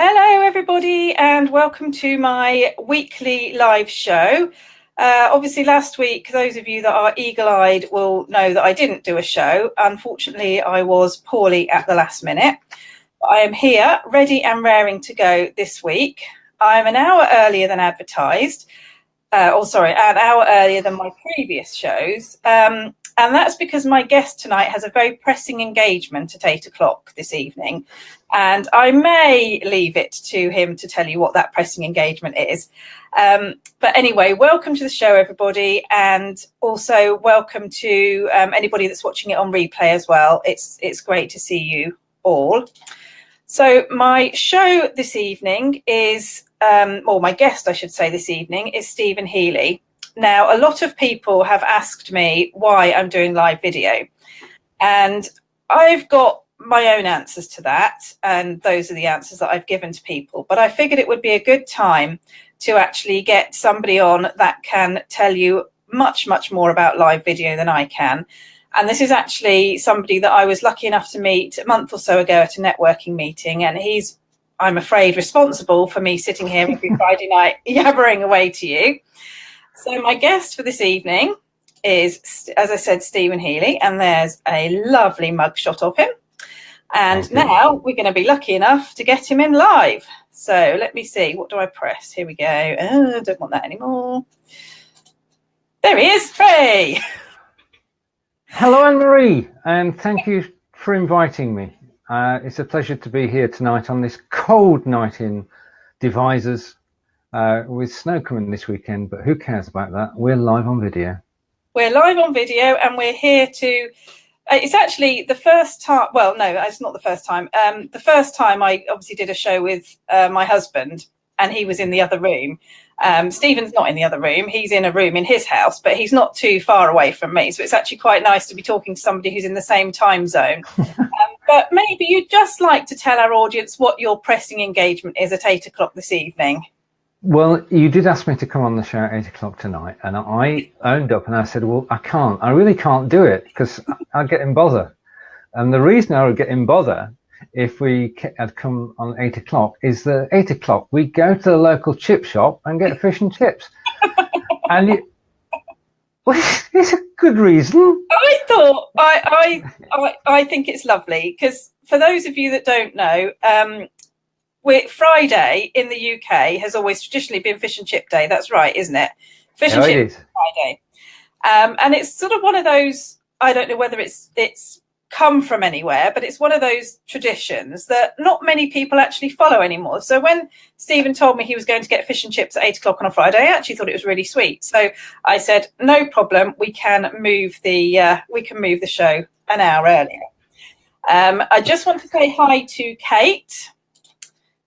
Hello everybody and welcome to my weekly live show. Obviously last week, those of you that are eagle-eyed will know that I didn't do a show. Unfortunately, I was poorly at the last minute. I am here, ready and raring to go this week. I'm an hour earlier than advertised. An hour earlier than my previous shows. And that's because my guest tonight has a very pressing engagement at 8 o'clock this evening. And I may leave it to him to tell you what that pressing engagement is. But anyway, welcome to the show, everybody. And also welcome to anybody that's watching it on replay as well. It's great to see you all. So my show this evening is, or my guest, I should say, this evening is Stephen Healey. Now, a lot of people have asked me why I'm doing live video, and I've got my own answers to that, and those are the answers that I've given to people. But I figured it would be a good time to actually get somebody on that can tell you much, much more about live video than I can. And this is actually somebody that I was lucky enough to meet a month or so ago at a networking meeting, and he's, I'm afraid, responsible for me sitting here every Friday night yabbering away to you. So my guest for this evening is, as I said, Stephen Healey, and there's a lovely mugshot of him. And now we're going to be lucky enough to get him in live. So let me see, what do I press? Here we go. Oh, I don't want that anymore. There he is. Hey! Hello, Anne-Marie, and thank you for inviting me. It's a pleasure to be here tonight on this cold night in Devizes. With snow coming this weekend, but who cares about that? We're live on video. We're live on video, and we're here to... it's actually the first time... Well, no, it's not the first time. The first time I obviously did a show with my husband, and he was in the other room. Stephen's not in the other room. He's in a room in his house, but he's not too far away from me. So it's actually quite nice to be talking to somebody who's in the same time zone. But maybe you'd just like to tell our audience what your pressing engagement is at 8 o'clock this evening. Well, you did ask me to come on the show at 8 o'clock tonight, and I owned up and I said, well, I really can't do it because I'll get in bother. And the reason I would get in bother if we had come on 8 o'clock is that 8 o'clock we go to the local chip shop and get fish and chips. And it's a good reason. I think it's lovely because for those of you that don't know, Friday in the UK has always traditionally been fish and chip day. That's right, isn't it? Fish and chip Friday. And it's sort of one of those, I don't know whether it's come from anywhere, but it's one of those traditions that not many people actually follow anymore. So when Stephen told me he was going to get fish and chips at 8 o'clock on a Friday, I actually thought it was really sweet. So I said, no problem, we can move the show an hour earlier. I just want to say hi to Kate.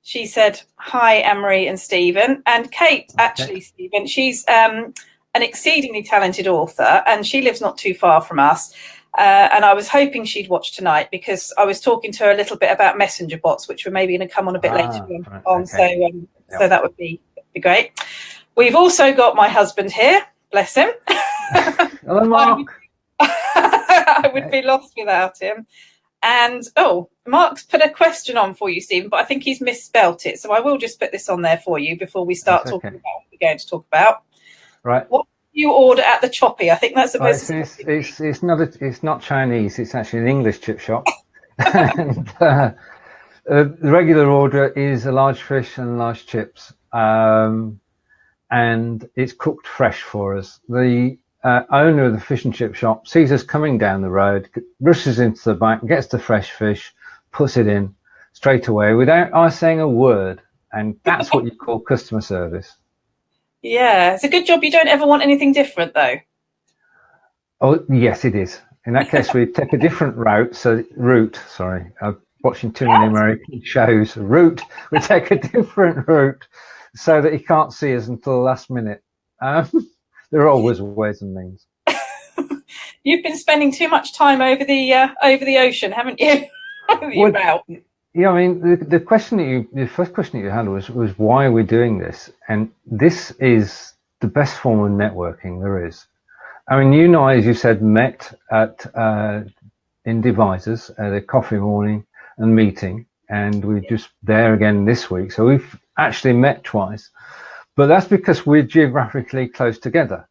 She said, hi, Anne-Marie and Stephen. And Kate, actually, Stephen, she's an exceedingly talented author, and she lives not too far from us. And I was hoping she'd watch tonight because I was talking to her a little bit about messenger bots, which were maybe going to come on a bit later on. Okay. So that would be great. We've also got my husband here. Bless him. Hello, Mark. I would be lost without him. And, Mark's put a question on for you, Stephen, but I think he's misspelt it. So I will just put this on there for you before we start talking about what we're going to talk about. Right. What do you order at the Choppy? I think that's supposed to be... It's not Chinese. It's actually an English chip shop. And, the regular order is a large fish and large chips. And it's cooked fresh for us. The owner of the fish and chip shop sees us coming down the road, rushes into the back, gets the fresh fish, puts it in straight away without us saying a word. And that's what you call customer service. Yeah, it's a good job you don't ever want anything different, though. Oh, yes, it is. In that case, we take a different route. I'm watching too many American shows. We take a different route so that he can't see us until the last minute. There are always ways and means. You've been spending too much time over the ocean, haven't you? Yeah, I mean, the first question that you had was why are we doing this? And this is the best form of networking there is. I mean, you and I, as you said, met in Devizes at a coffee morning and meeting. and we're just there again this week. So we've actually met twice, but that's because we're geographically close together,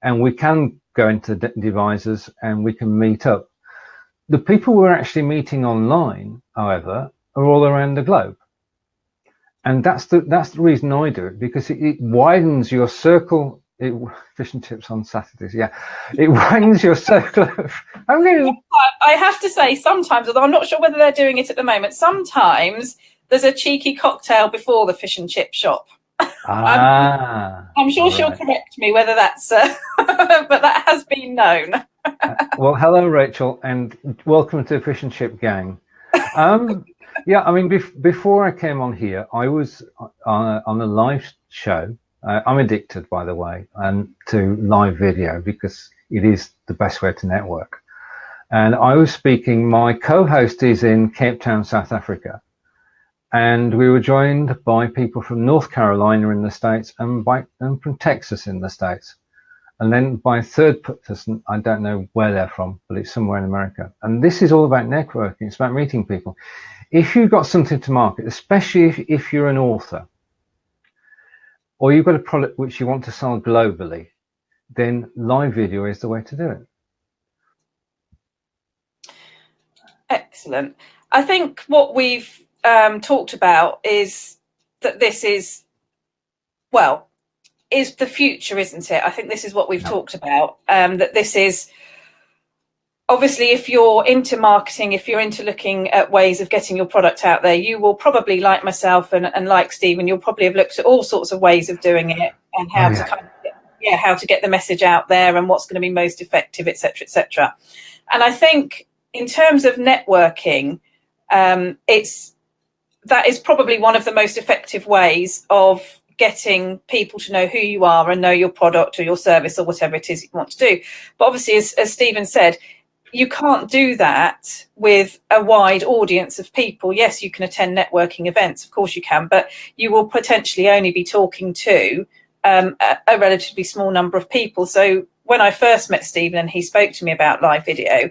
and we can go into devices and we can meet up. The people we're actually meeting online, however, are all around the globe. And that's the reason I do it, because it widens your circle. Fish and chips on Saturdays, yeah. It widens your circle. I have to say, sometimes, although I'm not sure whether they're doing it at the moment, sometimes there's a cheeky cocktail before the fish and chip shop. I'm sure she'll correct me whether that's, but that has been known. Well, hello, Rachel, and welcome to the Fish and Chip gang. Yeah, I mean, before I came on here, I was on a live show. I'm addicted, by the way, to live video, because it is the best way to network. And I was speaking, my co-host is in Cape Town, South Africa. And we were joined by people from North Carolina in the States and from Texas in the States. And then by a third person, I don't know where they're from, but it's somewhere in America. And this is all about networking. It's about meeting people. If you've got something to market, especially if you're an author, or you've got a product which you want to sell globally, then live video is the way to do it. Excellent. I think what we've talked about is that this is the future, isn't it? I think this is what we've talked about, that this is, obviously, if you're into marketing, if you're into looking at ways of getting your product out there, you will probably, like myself and like Stephen, you'll probably have looked at all sorts of ways of doing it and how to kind of how to get the message out there and what's going to be most effective, etc., etc. And I think in terms of networking, that is probably one of the most effective ways of getting people to know who you are and know your product or your service or whatever it is you want to do. But obviously, as Stephen said, you can't do that with a wide audience of people. Yes, you can attend networking events, of course you can, but you will potentially only be talking to a relatively small number of people. So when I first met Stephen and he spoke to me about live video,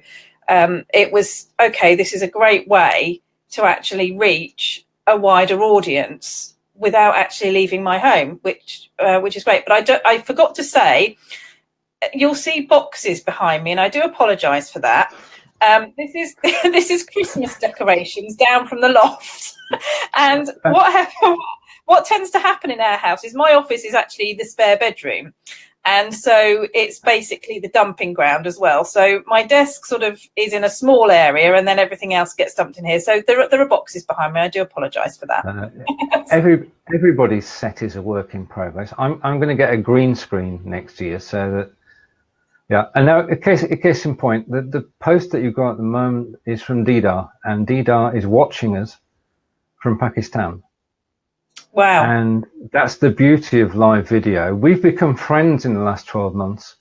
it was, okay, this is a great way to actually reach a wider audience without actually leaving my home, which is great. But I forgot to say, you'll see boxes behind me, and I do apologise for that. This is Christmas decorations down from the loft. And what tends to happen in our house is my office is actually the spare bedroom. And so it's basically the dumping ground as well. So my desk sort of is in a small area, and then everything else gets dumped in here. So there are boxes behind me. I do apologise for that. Everybody's set is a work in progress. I'm going to get a green screen next year, so that, yeah. And now, a case in point, the post that you've got at the moment is from Didar, and Didar is watching us from Pakistan. Wow. And that's the beauty of live video. We've become friends in the last 12 months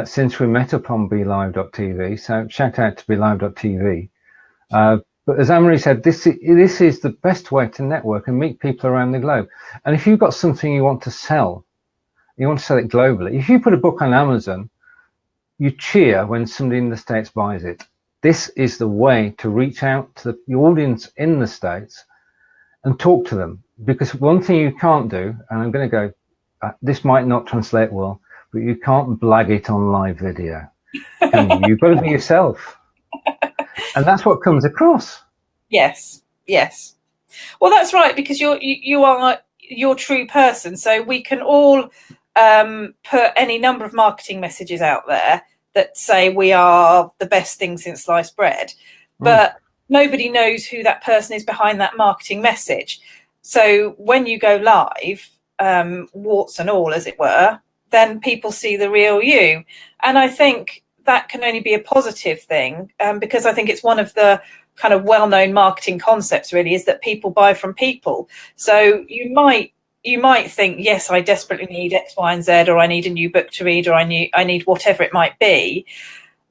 since we met up on BeLive.tv. So shout out to BeLive.tv. But as Anne-Marie said, this is the best way to network and meet people around the globe. And if you've got something you want to sell it globally. If you put a book on Amazon, you cheer when somebody in the States buys it. This is the way to reach out to the audience in the States and talk to them. Because one thing you can't do, and I'm going to go, this might not translate well, but you can't blag it on live video. You've got to be yourself. And that's what comes across. Yes. Well, that's right, because you are your true person. So we can all put any number of marketing messages out there that say we are the best thing since sliced bread, but nobody knows who that person is behind that marketing message. So when you go live, warts and all, as it were, then people see the real you. And I think that can only be a positive thing, because I think it's one of the kind of well-known marketing concepts, really, is that people buy from people. So you might think, yes, I desperately need X, Y, and Z, or I need a new book to read, or I need whatever it might be.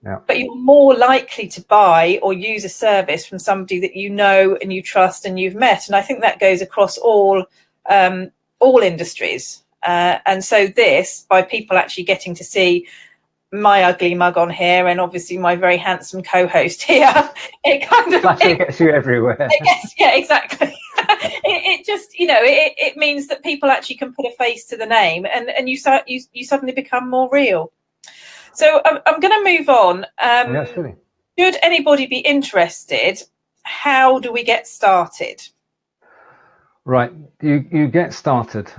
Yeah. But you're more likely to buy or use a service from somebody that you know and you trust and you've met. And I think that goes across all industries. And so by people actually getting to see my ugly mug on here and obviously my very handsome co-host here, it kind of gets you everywhere. Yeah, exactly. it just, you know, it means that people actually can put a face to the name, and you suddenly become more real. So I'm going to move on. Should anybody be interested, how do we get started? Right, you get started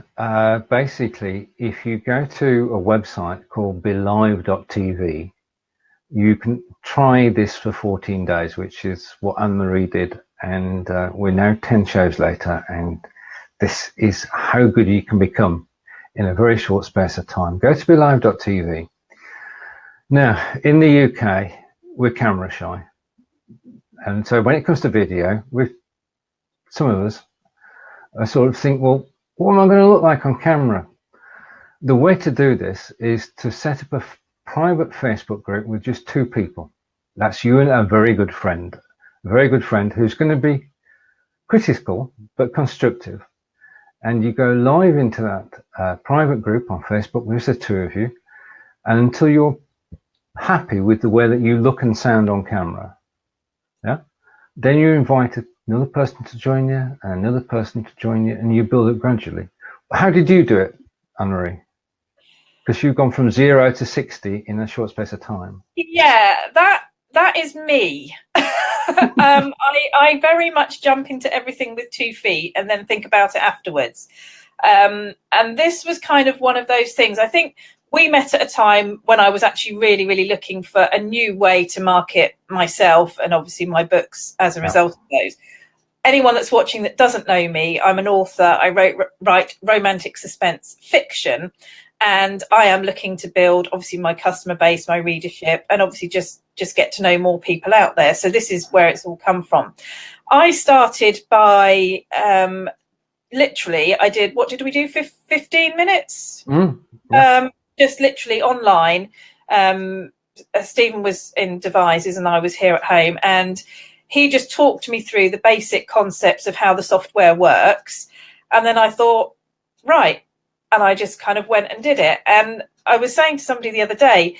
basically if you go to a website called belive.tv. You can try this for 14 days, which is what Anne-Marie did, and we're now 10 shows later, and this is how good you can become in a very short space of time. Go to belive.tv. Now, in the UK, we're camera shy, and so when it comes to video, with some of us, I sort of think, well, what am I going to look like on camera? The way to do this is to set up a private Facebook group with just 2 people. That's you and a very good friend who's going to be critical but constructive. And you go live into that private group on Facebook with the 2 of you, and until you're happy with the way that you look and sound on camera, yeah, then you invite another person to join you and another person to join you, and you build it gradually. How did you do it, Anne-Marie? Because you've gone from 0 to 60 in a short space of time. Yeah, that is me. I very much jump into everything with 2 feet and then think about it afterwards. And this was kind of one of those things. I think we met at a time when I was actually really, really looking for a new way to market myself and obviously my books as a result of those. Anyone that's watching that doesn't know me, I'm an author. I write romantic suspense fiction, and I am looking to build obviously my customer base, my readership, and obviously just get to know more people out there. So this is where it's all come from. I started by literally, I did, what did we do? 15 minutes? Just literally online. Stephen was in Devizes and I was here at home, and he just talked me through the basic concepts of how the software works. And then I thought, right. And I just kind of went and did it. And I was saying to somebody the other day,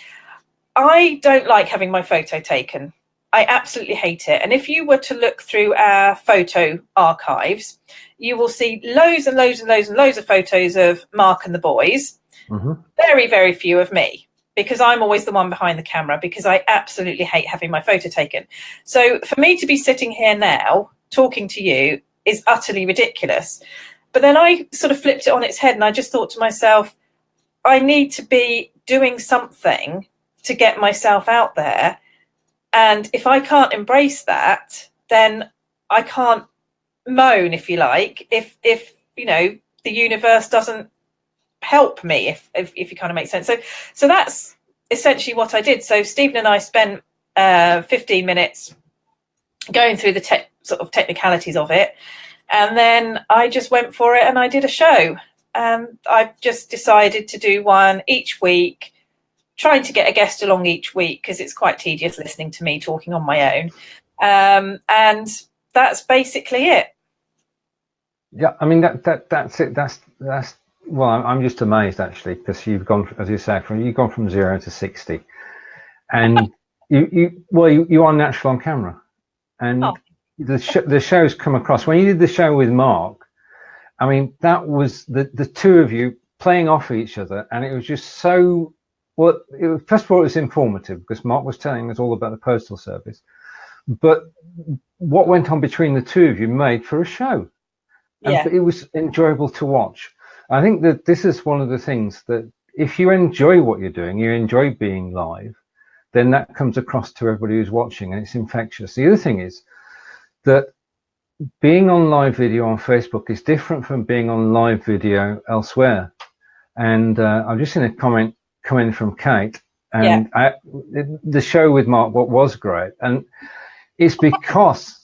I don't like having my photo taken. I absolutely hate it. And if you were to look through our photo archives, you will see loads and loads and loads and loads of photos of Mark and the boys. Very, very few of me, because I'm always the one behind the camera, because I absolutely hate having my photo taken. So for me to be sitting here now talking to you is utterly ridiculous. But then I sort of flipped it on its head, and I just thought to myself, I need to be doing something to get myself out there. And if I can't embrace that, then I can't moan, if you like, if you know, the universe doesn't help me, if you kind of make sense. So that's essentially what I did. So Stephen and I spent 15 minutes going through the sort of technicalities of it. And then I just went for it and I did a show. And I've just decided to do one each week, trying to get a guest along each week, because it's quite tedious listening to me talking on my own. And that's basically it. Yeah, I mean, that's it. That's well, I'm just amazed actually, because you've gone, as you say, you've gone from 0 to 60, and you are natural on camera, and the show's come across. When you did the show with Mark, I mean, that was the 2 of you playing off each other, and it was just so well. First of all, it was informative because Mark was telling us all about the postal service, but what went on between the 2 of you made for a show. And it was enjoyable to watch. I think that this is one of the things that if you enjoy what you're doing, you enjoy being live, then that comes across to everybody who's watching, and it's infectious. The other thing is that being on live video on Facebook is different from being on live video elsewhere. And I've just seen a comment come in from Kate, and the show with Mark, what was great, and it's because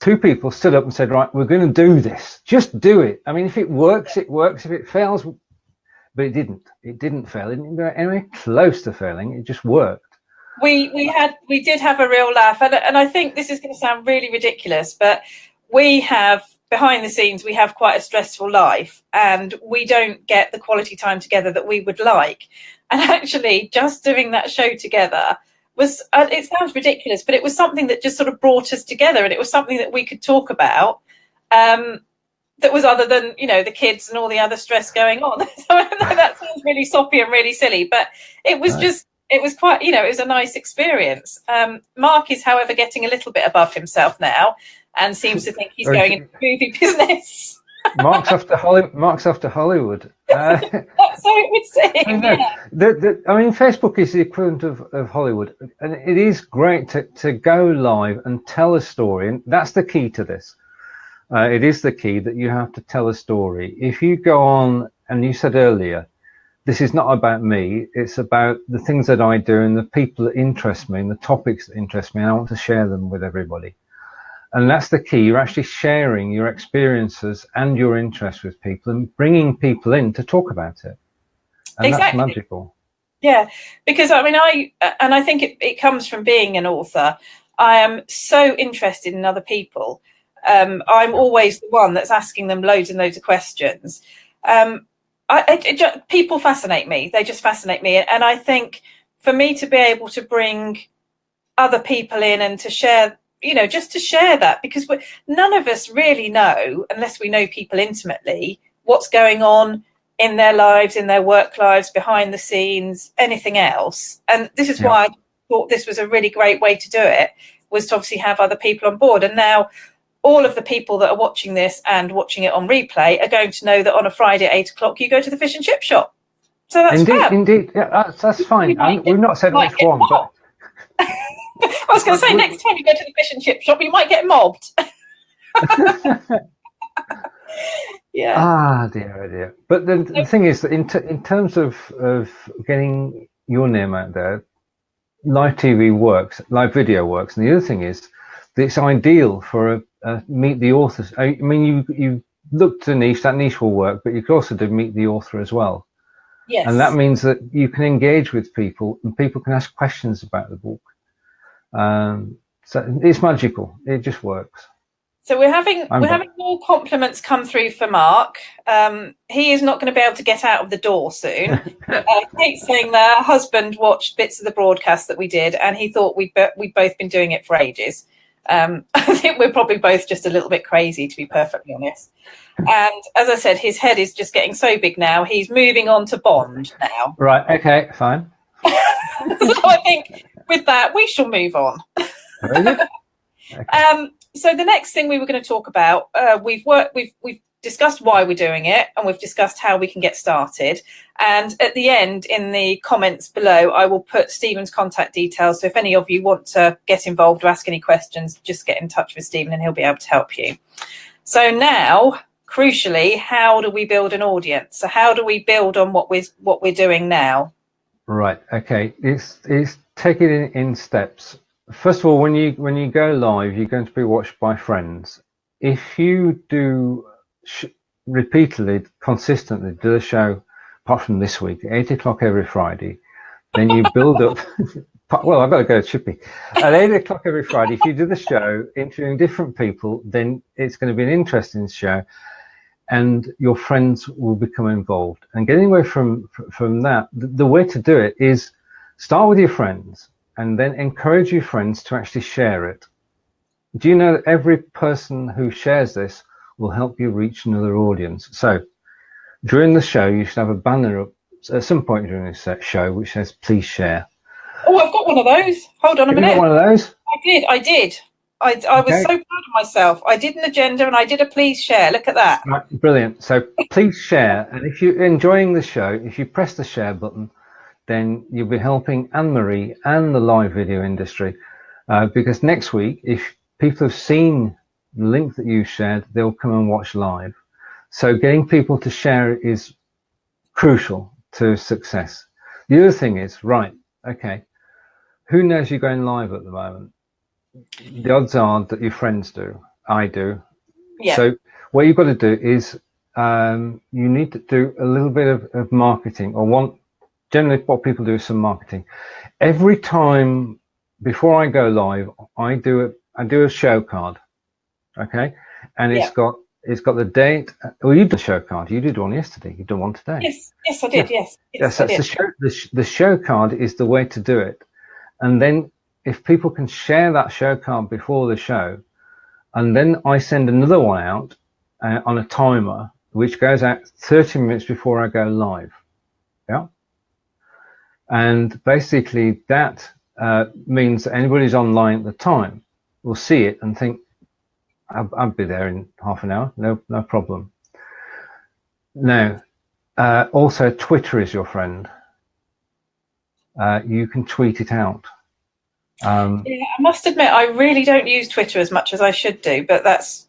2 people stood up and said, right, we're going to do this. Just do it. I mean, if it works, it works. If it fails, but it didn't fail. It didn't go anywhere close to failing. It just worked. We did have a real laugh. And I think this is going to sound really ridiculous, but we have behind the scenes, we have quite a stressful life and we don't get the quality time together that we would like. And actually, just doing that show together was, it sounds ridiculous, but it was something that just sort of brought us together, and it was something that we could talk about. That was other than, you know, the kids and all the other stress going on. So I know that sounds really soppy and really silly, but it was just, it was quite, you know, it was a nice experience. Mark is, however, getting a little bit above himself now and seems to think he's going into the movie business. Mark's off to Hollywood. That's how it would seem. I mean, Facebook is the equivalent of Hollywood, and it is great to go live and tell a story, and that's the key to this. It is the key that you have to tell a story. If you go on, and you said earlier, this is not about me, it's about the things that I do and the people that interest me and the topics that interest me, and I want to share them with everybody. And that's the key. You're actually sharing your experiences and your interests with people and bringing people in to talk about it. And exactly. That's magical. Yeah, because I mean, I think it comes from being an author. I am so interested in other people. I'm always the one that's asking them loads and loads of questions. People fascinate me. They just fascinate me. And I think for me to be able to bring other people in and to share, you know, just to share that, because none of us really know, unless we know people intimately, what's going on in their lives, in their work lives, behind the scenes, anything else. And this is why I thought this was a really great way to do it, was to obviously have other people on board. And now all of the people that are watching this and watching it on replay are going to know that on a Friday at 8 o'clock, you go to the fish and chip shop. So that's Indeed. Yeah, that's fine. We've not said which one, but I was going to say, next time you go to the fish and chip shop, you might get mobbed. Yeah. Dear. But the thing is that in terms of getting your name out there, live TV works, live video works, and the other thing is that it's ideal for a meet the authors. I mean, you look to niche, that niche will work, but you can also do meet the author as well. Yes. And that means that you can engage with people and people can ask questions about the book. So it's magical. It just works. So we're having more compliments come through for Mark. He is not going to be able to get out of the door soon. Kate's saying that her husband watched bits of the broadcast that we did, and he thought we'd both been doing it for ages. I think we're probably both just a little bit crazy, to be perfectly honest. And as I said, his head is just getting so big now. He's moving on to Bond now. Right. Okay. Fine. So I think with that, we shall move on. Very good. Okay. So the next thing we were going to talk about, we've discussed why we're doing it, and we've discussed how we can get started. And at the end, in the comments below, I will put Stephen's contact details. So if any of you want to get involved or ask any questions, just get in touch with Stephen and he'll be able to help you. So now, crucially, how do we build an audience? So how do we build on what we're doing now? Right. Okay. It's take it in steps. First of all, when you go live, you're going to be watched by friends. If you do repeatedly, consistently do the show, apart from this week, at 8 o'clock every Friday, then you build up. Well, I've got to go to Chippy. At 8 o'clock every Friday, if you do the show, interviewing different people, then it's going to be an interesting show, and your friends will become involved. And getting away from that, the way to do it is start with your friends and then encourage your friends to actually share it. Do you know that every person who shares this will help you reach another audience? So during the show, you should have a banner up at some point during this show which says, please share. Oh, I've got one of those. Hold on a minute. You got one of those? I did. I was so proud of myself. I did an agenda and I did a please share. Look at that. Right, brilliant. So please share. And if you're enjoying the show, if you press the share button, then you'll be helping Anne-Marie and the live video industry. Because next week, if people have seen the link that you shared, they'll come and watch live. So getting people to share is crucial to success. The other thing is, right, okay, who knows you're going live at the moment? The odds are that your friends do. I do. Yeah. So what you've got to do is you need to do a little bit of marketing, or generally what people do is some marketing. Every time before I go live, I do a show card, okay, and it's got It's got the date. Well, you did a show card. You did one yesterday. You've done one today. Yes, I did. Yeah. Yes, So I did. the show card is the way to do it. And then if people can share that show card before the show, and then I send another one out on a timer, which goes out 30 minutes before I go live. Yeah. And basically that means that anybody who's online at the time will see it and think, I'll be there in half an hour. No problem. Now, also Twitter is your friend. You can tweet it out. Yeah, I must admit, I really don't use Twitter as much as I should do, but that's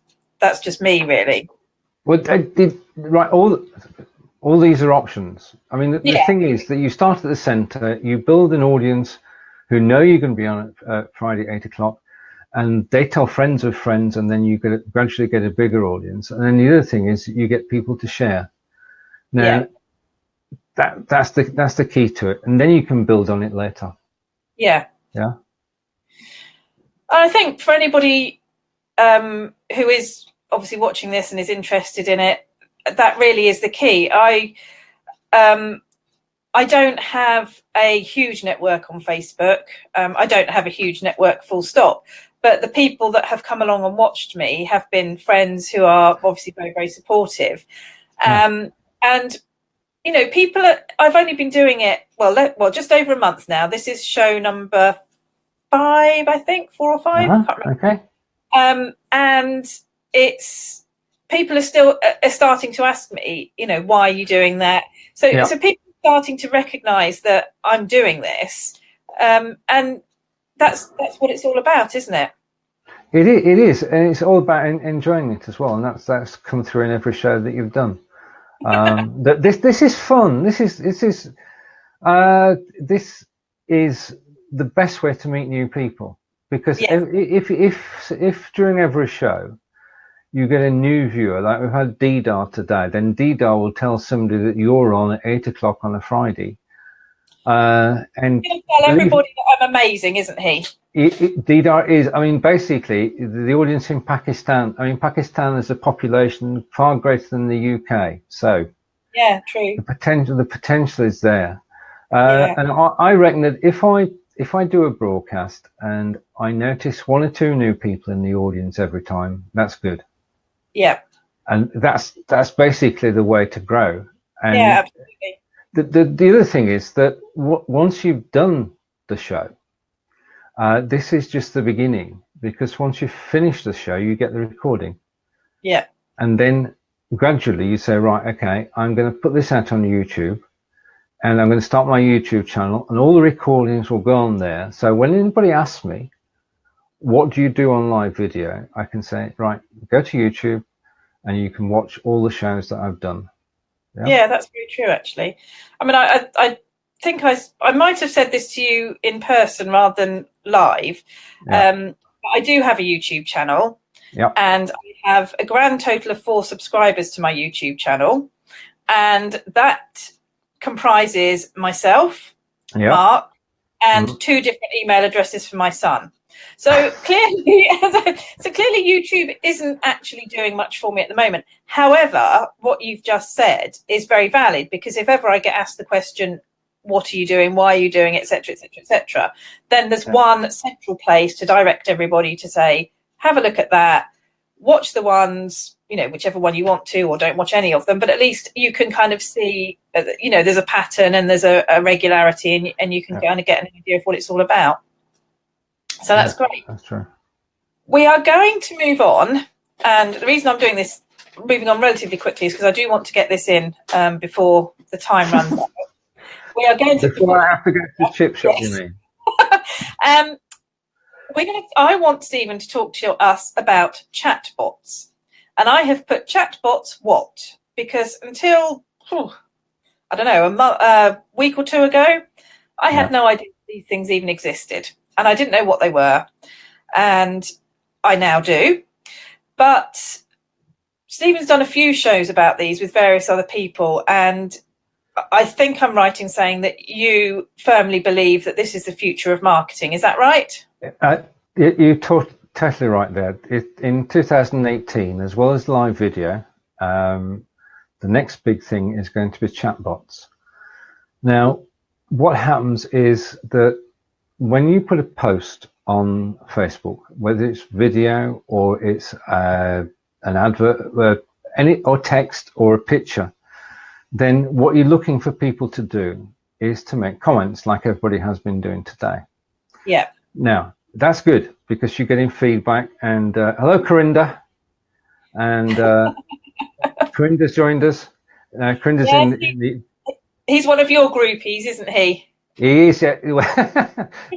just me, really. Well, right, all these are options. I mean, the thing is that you start at the center, you build an audience who know you're going to be on at Friday, 8 o'clock, and they tell friends of friends, and then you gradually get a bigger audience. And then the other thing is you get people to share. Now, that's the key to it, and then you can build on it later. Yeah. I think for anybody who is obviously watching this and is interested in it, that really is the key. I don't have a huge network on Facebook. I don't have a huge network, full stop. But the people that have come along and watched me have been friends who are obviously very, very supportive. And, you know, I've only been doing it, well, just over a month now. This is show number 5, I think, 4 or 5. I can't remember. Okay. And people are starting to ask me, you know, why are you doing that? So people are starting to recognise that I'm doing this, and that's what it's all about, isn't it? It is, and it's all about enjoying it as well, and that's come through in every show that you've done. This is fun. This is the best way to meet new people, because if during every show you get a new viewer, like we've had Didar today, then Didar will tell somebody that you're on at 8 o'clock on a Friday. And he'll tell everybody that I'm amazing, isn't he? Didar is, I mean, basically the audience in Pakistan, Pakistan is a population far greater than the UK. So yeah, true. The potential is there. And I reckon that if I do a broadcast and I notice 1 or 2 new people in the audience every time, that's good. Yeah. And that's basically the way to grow. And yeah, absolutely. The other thing is that once you've done the show, this is just the beginning, because once you finish the show, you get the recording. Yeah. And then gradually you say, right, okay, I'm going to put this out on YouTube, and I'm going to start my YouTube channel, and all the recordings will go on there. So when anybody asks me, what do you do on live video? I can say, right, go to YouTube and you can watch all the shows that I've done. Yeah, that's very true, actually. I mean, I think I might have said this to you in person rather than live. I do have a YouTube channel, and I have a grand total of 4 subscribers to my YouTube channel, and that comprises myself, Mark, and 2 different email addresses for my son. So clearly, YouTube isn't actually doing much for me at the moment. However, what you've just said is very valid, because if ever I get asked the question, what are you doing, why are you doing it, etc., etc., etc., then there's one central place to direct everybody to say, have a look at that, watch the ones, you know, whichever one you want to, or don't watch any of them, but at least you can kind of see, you know, there's a pattern and there's a regularity, and you can kind of get an idea of what it's all about. So that's great. That's true. We are going to move on, and the reason I'm doing this, moving on relatively quickly, is because I do want to get this in before the time runs out. We are going to. Before I have to go to the chip shop, you mean? I want Stephen to talk to us about chatbots, and I have put chatbots what, because until I don't know, a week or 2 ago, I had no idea these things even existed. And I didn't know what they were, and I now do. But Stephen's done a few shows about these with various other people, and I think I'm right in saying that you firmly believe that this is the future of marketing. Is that right? You're totally right there. In 2018, as well as live video, the next big thing is going to be chatbots. Now, what happens is that when you put a post on Facebook, whether it's video or it's an advert, or text or a picture, then what you're looking for people to do is to make comments like everybody has been doing today. Yeah. Now, that's good because you're getting feedback. And hello, Corinda. And Corinda's joined us. Corinda's he's one of your groupies, isn't he? He is. Yeah.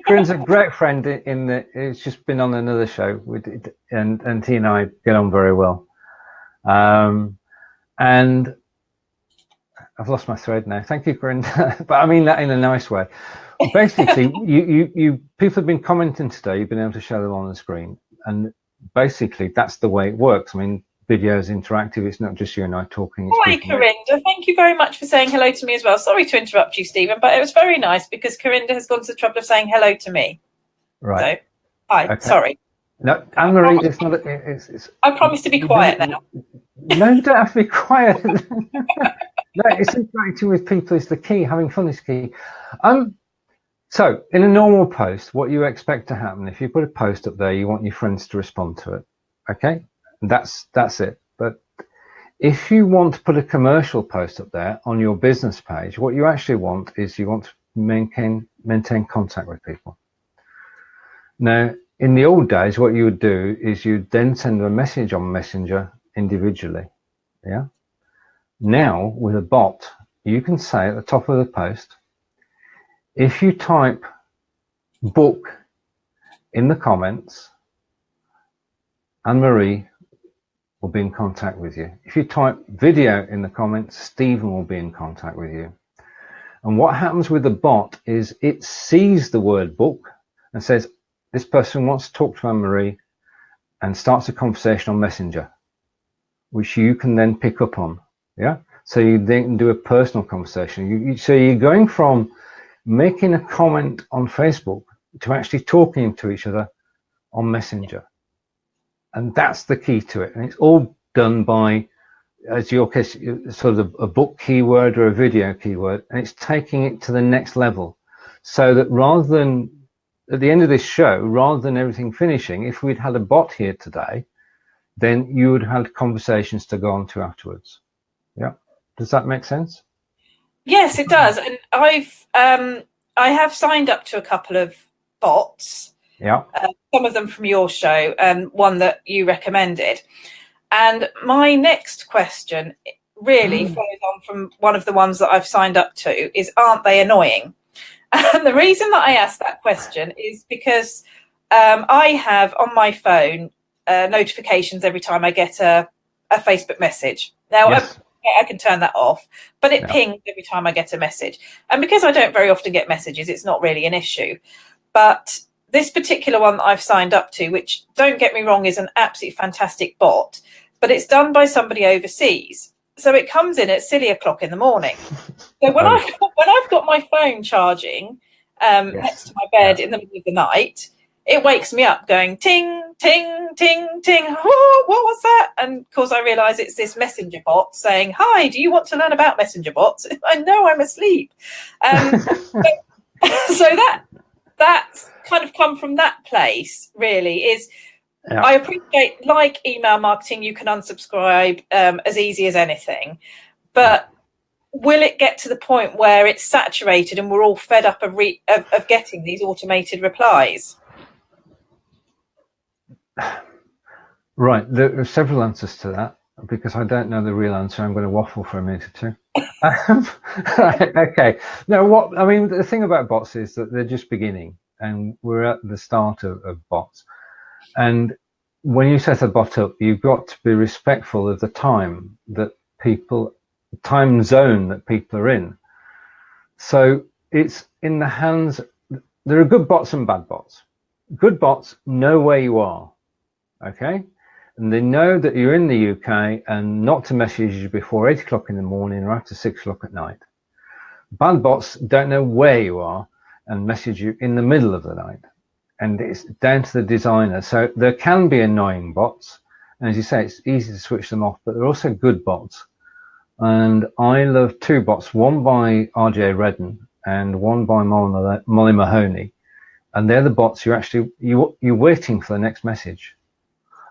Corinda's a great friend. He's just been on another show, and he and I get on very well. And I've lost my thread now. Thank you, Corinda. But I mean that in a nice way. Basically, you people have been commenting today. You've been able to show them on the screen, and basically that's the way it works. I mean, video is interactive. It's not just you and I talking. Hi, Corinda. Thank you very much for saying hello to me as well. Sorry to interrupt you, Stephen, but it was very nice because Corinda has gone to the trouble of saying hello to me. Right. So, hi. Okay. Sorry. No, Anne-Marie, it's not. It's. I promise to be quiet now. No, you don't have to be quiet. No, it's interacting with people is the key. Having fun is key. So in a normal post, what you expect to happen, if you put a post up there, you want your friends to respond to it. Okay, that's it. But if you want to put a commercial post up there on your business page, what you actually want is you want to maintain contact with people. Now, in the old days, what you would do is you'd then send a message on Messenger individually. Yeah. Now, with a bot, you can say at the top of the post, if you type book in the comments, Anne-Marie will be in contact with you. If you type video in the comments, Stephen will be in contact with you. And what happens with the bot is it sees the word book and says, this person wants to talk to Anne-Marie, and starts a conversation on Messenger, which you can then pick up on. Yeah, so you then do a personal conversation. So you're going from making a comment on Facebook to actually talking to each other on Messenger, and that's the key to it. And it's all done by, as your case, sort of a book keyword or a video keyword, and it's taking it to the next level. So that rather than at the end of this show, rather than everything finishing, if we'd had a bot here today, then you would have had conversations to go on to afterwards. Yeah. Does that make sense? Yes, it does. And I have signed up to a couple of bots. Yeah. Some of them from your show and one that you recommended. And my next question really follows on from one of the ones that I've signed up to is, aren't they annoying? And the reason that I asked that question is because I have on my phone notifications every time I get a Facebook message. Now, yes. I can turn that off, but it pings every time I get a message. And because I don't very often get messages, it's not really an issue. But this particular one that I've signed up to, which, don't get me wrong, is an absolutely fantastic bot, but it's done by somebody overseas. So it comes in at silly o'clock in the morning. So when I've got my phone charging next to my bed in the middle of the night, it wakes me up going ting, ting, ting, ting. Oh, what was that? And of course I realise it's this messenger bot saying, hi, do you want to learn about messenger bots? I know I'm asleep. So that's kind of come from that place, really, is I appreciate, like email marketing, you can unsubscribe as easy as anything. But will it get to the point where it's saturated and we're all fed up of getting these automated replies? Right, there are several answers to that. Because I don't know the real answer, I'm going to waffle for a minute or two. Right, okay. Now, the thing about bots is that they're just beginning, and we're at the start of bots. And when you set a bot up, you've got to be respectful of the time zone that people are in. So it's in the hands. There are good bots and bad bots. Good bots know where you are. Okay, and they know that you're in the UK and not to message you before 8 o'clock in the morning or after 6 o'clock at night. Bad bots don't know where you are and message you in the middle of the night. and it's down to the designer. So there can be annoying bots, and as you say, it's easy to switch them off, but there are also good bots. And I love two bots, one by RJ Redden and one by Molly Mahoney. And they're the bots you're waiting for the next message.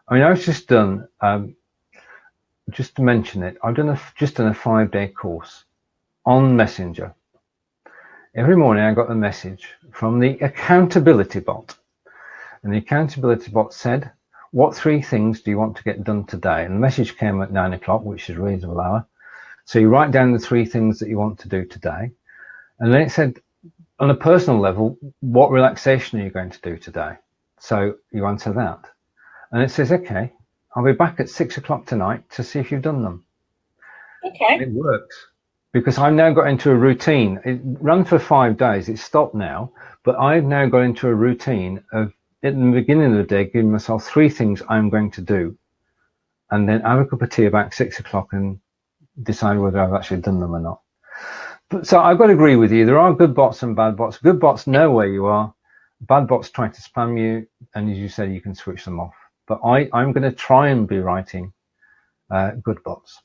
I mean, I've just done, just to mention it, I've just done a 5-day course on Messenger. Every morning I got a message from the accountability bot. And the accountability bot said, what 3 things do you want to get done today? And the message came at 9 o'clock, which is a reasonable hour. So you write down the 3 things that you want to do today. And then it said, on a personal level, what relaxation are you going to do today? So you answer that. And it says, okay, I'll be back at 6 o'clock tonight to see if you've done them. Okay. And it works because I've now got into a routine. It ran for 5 days. It's stopped now, but I've now got into a routine of, at the beginning of the day, giving myself 3 things I'm going to do, and then have a cup of tea about 6 o'clock and decide whether I've actually done them or not. But, so I've got to agree with you. There are good bots and bad bots. Good bots know where you are. Bad bots try to spam you, and as you said, you can switch them off. But I'm going to try and be writing good bots.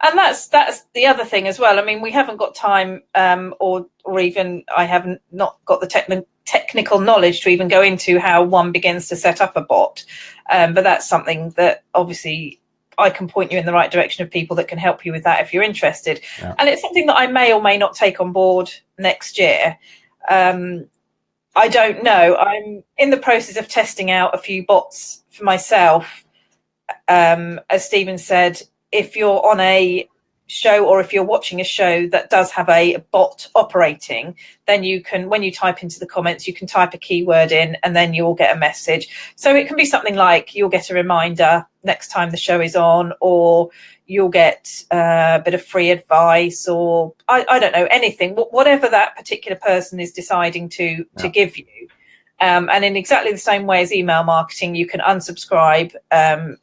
And that's the other thing as well. I mean, we haven't got time, or even I haven't not got the technical knowledge to even go into how one begins to set up a bot. But that's something that obviously I can point you in the right direction of people that can help you with that if you're interested. Yeah. And it's something that I may or may not take on board next year. I don't know. I'm in the process of testing out a few bots for myself. As Stephen said, if you're on a show or if you're watching a show that does have a bot operating, then you can, when you type into the comments, you can type a keyword in and then you'll get a message. So it can be something like you'll get a reminder next time the show is on, or you'll get a bit of free advice, or I don't know, anything, whatever that particular person is deciding to give you. And in exactly the same way as email marketing, you can unsubscribe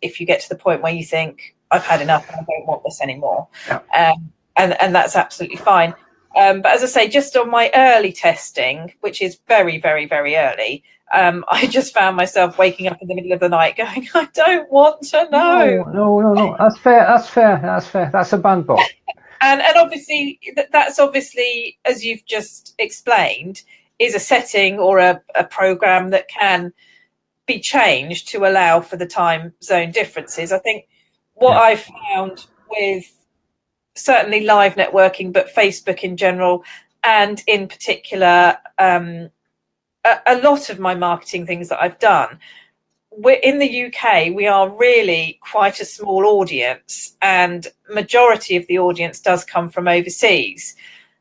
if you get to the point where you think, I've had enough and I don't want this anymore. Yeah. And that's absolutely fine. But as I say, just on my early testing, which is very, very, very early, I just found myself waking up in the middle of the night going, I don't want to know. No. That's fair. That's a bad bot. And obviously, that's obviously, as you've just explained, is a setting or a program that can be changed to allow for the time zone differences. I think what I've found with certainly live networking, but Facebook in general, and in particular, a lot of my marketing things that I've done, we're in the UK, we are really quite a small audience, and majority of the audience does come from overseas.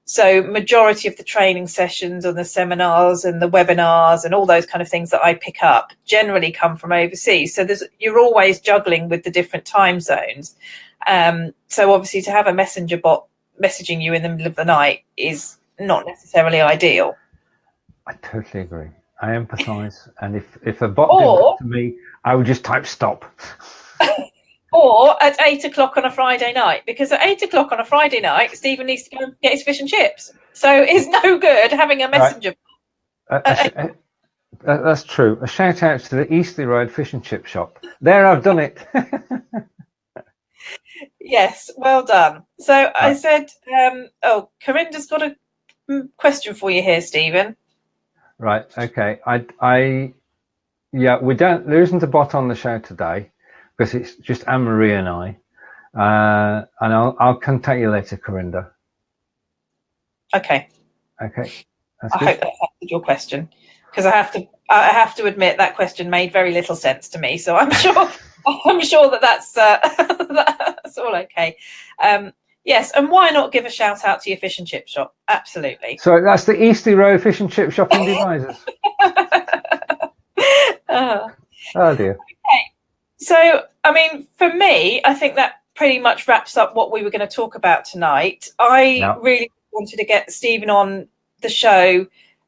So majority of the training sessions and the seminars and the webinars and all those kind of things that I pick up generally come from overseas. So you're always juggling with the different time zones. So obviously to have a messenger bot messaging you in the middle of the night is not necessarily ideal. I totally agree. I empathise. And if a bot did that to me, I would just type stop. Or at 8 o'clock on a Friday night, because at 8 o'clock on a Friday night, Stephen needs to go and get his fish and chips. So it's no good having a messenger. Right. That's true. A shout out to the Eastleigh Road Fish and Chip Shop. There, I've done it. Yes, well done. So I said, Corinda's got a question for you here, Stephen. Right. Okay. There isn't a bot on the show today, because it's just Anne-Marie and I, and I'll contact you later, Corinda. Okay. Okay. I hope that answered your question, because I have to admit that question made very little sense to me. So I'm sure that's all okay. Yes, and why not give a shout out to your fish and chip shop? Absolutely. So that's the Eastleigh Road Fish and Chip Shop in Devizes. Oh dear. Okay. So, I mean, for me, I think that pretty much wraps up what we were going to talk about tonight. I really wanted to get Stephen on the show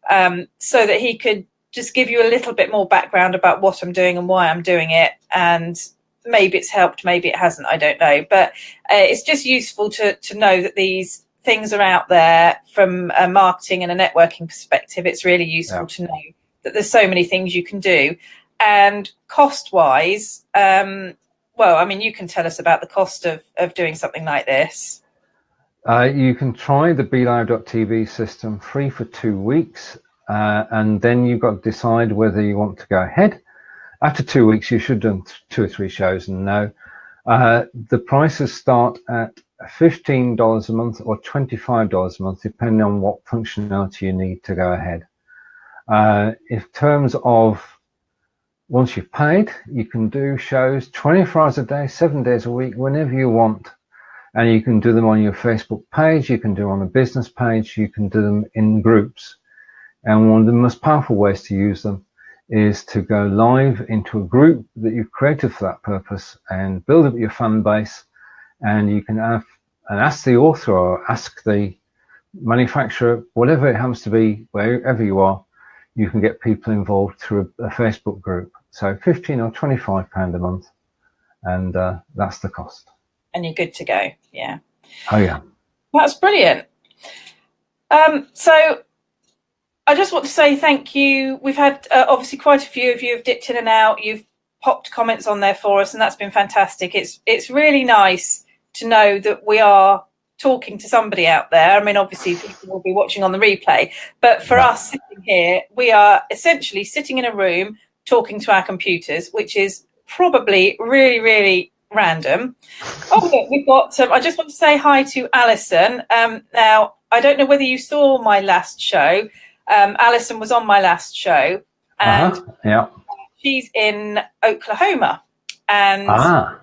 so that he could just give you a little bit more background about what I'm doing and why I'm doing it. And maybe it's helped, maybe it hasn't, I don't know. But it's just useful to know that these things are out there from a marketing and a networking perspective. It's really useful to know that there's so many things you can do. And cost-wise, well, I mean, you can tell us about the cost of doing something like this. You can try the BeLive.tv system free for 2 weeks, and then you've got to decide whether you want to go ahead. After 2 weeks, you should have done 2 or 3 shows and know. The prices start at $15 a month or $25 a month, depending on what functionality you need to go ahead. In terms of once you've paid, you can do shows 24 hours a day, 7 days a week, whenever you want. And you can do them on your Facebook page, you can do them on a business page, you can do them in groups. And one of the most powerful ways to use them is to go live into a group that you've created for that purpose and build up your fan base. And you can ask the author or ask the manufacturer, whatever it happens to be, wherever you are, you can get people involved through a Facebook group. So £15 or £25 a month, and that's the cost. And you're good to go. Yeah. Oh yeah. That's brilliant. So I just want to say thank you. We've had obviously quite a few of you have dipped in and out. You've popped comments on there for us, and that's been fantastic. It's really nice to know that we are talking to somebody out there. I mean, obviously people will be watching on the replay, but for us sitting here, we are essentially sitting in a room talking to our computers, which is probably really, really random. Oh, look, we've got I just want to say hi to Alison. Now, I don't know whether you saw my last show. Alison was on my last show, and she's in Oklahoma, and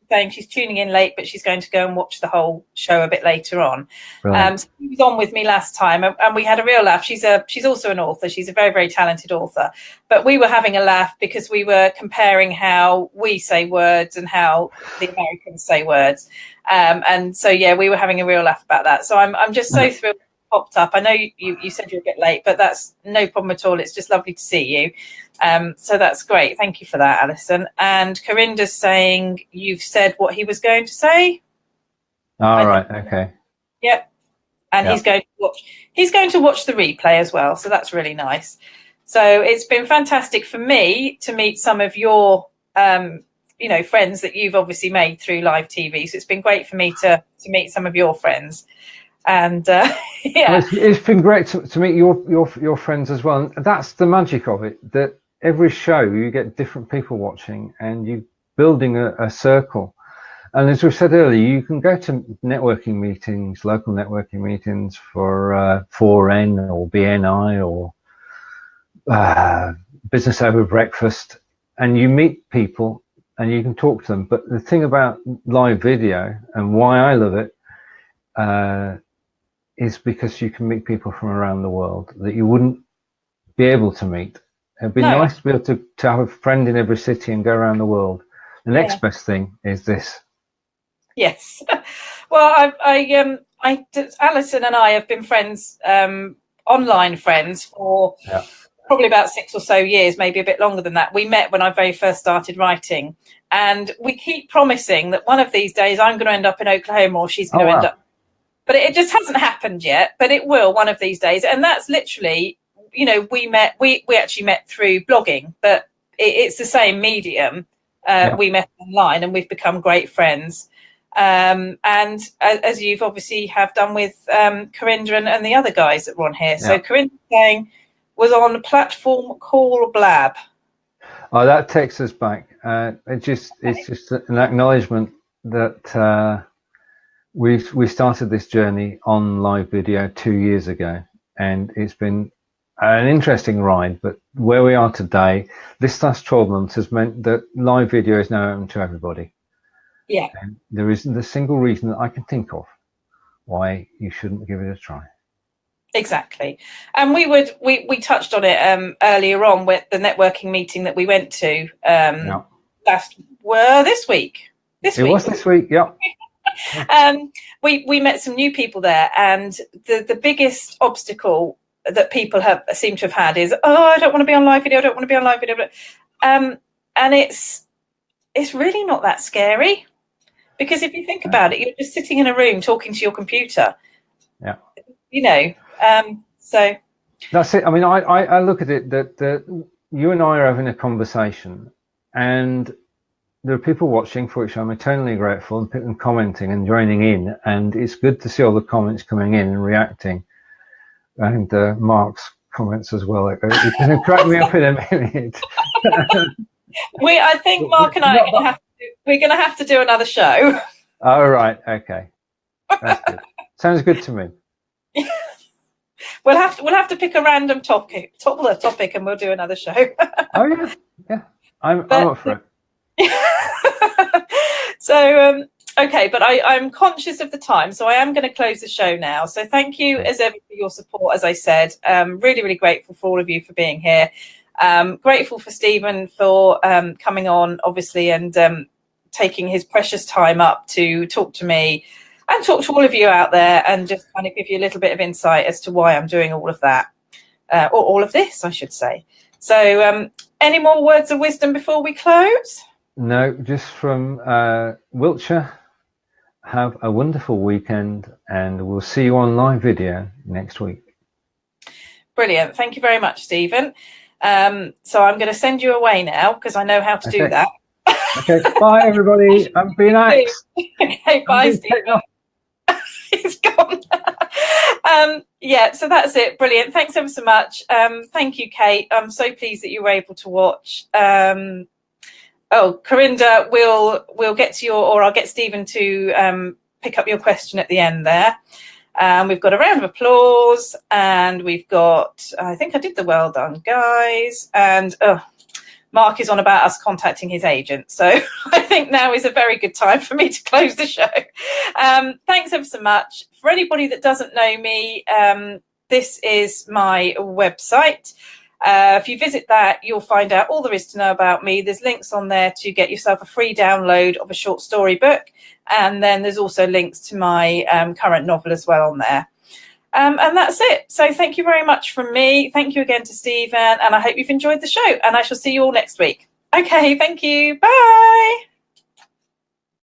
saying she's tuning in late, but she's going to go and watch the whole show a bit later on. So she was on with me last time, and we had a real laugh. She's also an author. She's a very, very talented author. But we were having a laugh because we were comparing how we say words and how the Americans say words. And so, yeah, we were having a real laugh about that. So I'm just so thrilled it popped up. I know you said you're a bit late, but that's no problem at all. It's just lovely to see you. So that's great. Thank you for that, Alison. And Corinda's saying you've said what he was going to say. All right. Okay. Yep. And he's going to watch the replay as well. So that's really nice. So it's been fantastic for me to meet some of your, friends that you've obviously made through live TV. So it's been great for me to meet some of your friends. And well, it's been great to meet your friends as well. And that's the magic of it, that every show you get different people watching and you're building a circle. And as we said earlier, you can go to networking meetings, local networking meetings for 4N or BNI or Business Over Breakfast, and you meet people and you can talk to them. But the thing about live video and why I love it is because you can meet people from around the world that you wouldn't be able to meet. It'd be nice to be able to have a friend in every city and go around the world. The next best thing is this. Yes. Well, Alison and I have been friends, online friends for probably about 6 or so years, maybe a bit longer than that. We met when I very first started writing, and we keep promising that one of these days I'm going to end up in Oklahoma or she's going to end up. But it just hasn't happened yet, but it will one of these days. And that's literally, we actually met through blogging, but it's the same medium. We met online and we've become great friends. And as you've obviously have done with Corinda and the other guys that were on here. So Corinda was on a platform called Blab. Oh, that takes us back. It's just an acknowledgement that we started this journey on live video 2 years ago, and it's been an interesting ride. But where we are today, this last 12 months has meant that live video is now open to everybody. Yeah. And there isn't a single reason that I can think of why you shouldn't give it a try. Exactly. And we touched on it earlier on with the networking meeting that we went to this week. It was this week, yeah. We met some new people there, and the biggest obstacle that people seem to have had is, I don't want to be on live video, and it's really not that scary. Because if you think about it, you're just sitting in a room talking to your computer. Yeah. So That's it. I mean, I look at it that you and I are having a conversation, and there are people watching, for which I'm eternally grateful, and people commenting and joining in. And it's good to see all the comments coming in and reacting, and Mark's comments as well. It's going to crack me up in a minute. I think Mark and I we're going to have to do another show. All right. Okay. That's good. Sounds good to me. We'll have to pick a random topic, and we'll do another show. Oh yeah. I'm up for it. So okay, but I'm conscious of the time, so I am going to close the show now. So thank you as ever for your support. As I said, really, really grateful for all of you for being here. Grateful for Stephen for coming on, obviously, and taking his precious time up to talk to me and talk to all of you out there, and just kind of give you a little bit of insight as to why I'm doing all of that, or all of this, I should say. So any more words of wisdom before we close? No, just from Wiltshire. Have a wonderful weekend, and we'll see you on live video next week. Brilliant. Thank you very much, Stephen. So I'm going to send you away now because I know how to do that. Okay, bye everybody. I'm being axed. Okay, bye, Stephen. He's gone. Yeah, so that's it. Brilliant. Thanks ever so much. Thank you, Kate. I'm so pleased that you were able to watch. Corinda, we'll get to I'll get Stephen to pick up your question at the end there. We've got a round of applause, and we've got, I think I did the well done, guys. And Mark is on about us contacting his agent. So I think now is a very good time for me to close the show. Thanks ever so much. For anybody that doesn't know me, this is my website. If you visit that, you'll find out all there is to know about me. There's links on there to get yourself a free download of a short story book. And then there's also links to my current novel as well on there. And that's it. So thank you very much from me. Thank you again to Stephen. And I hope you've enjoyed the show. And I shall see you all next week. Okay, thank you. Bye.